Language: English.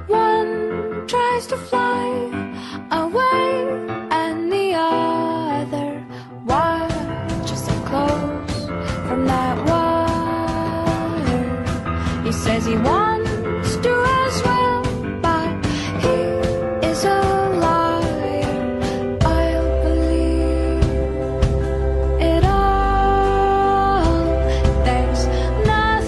One tries to fly away, and the other watches them close from that water. He says he wants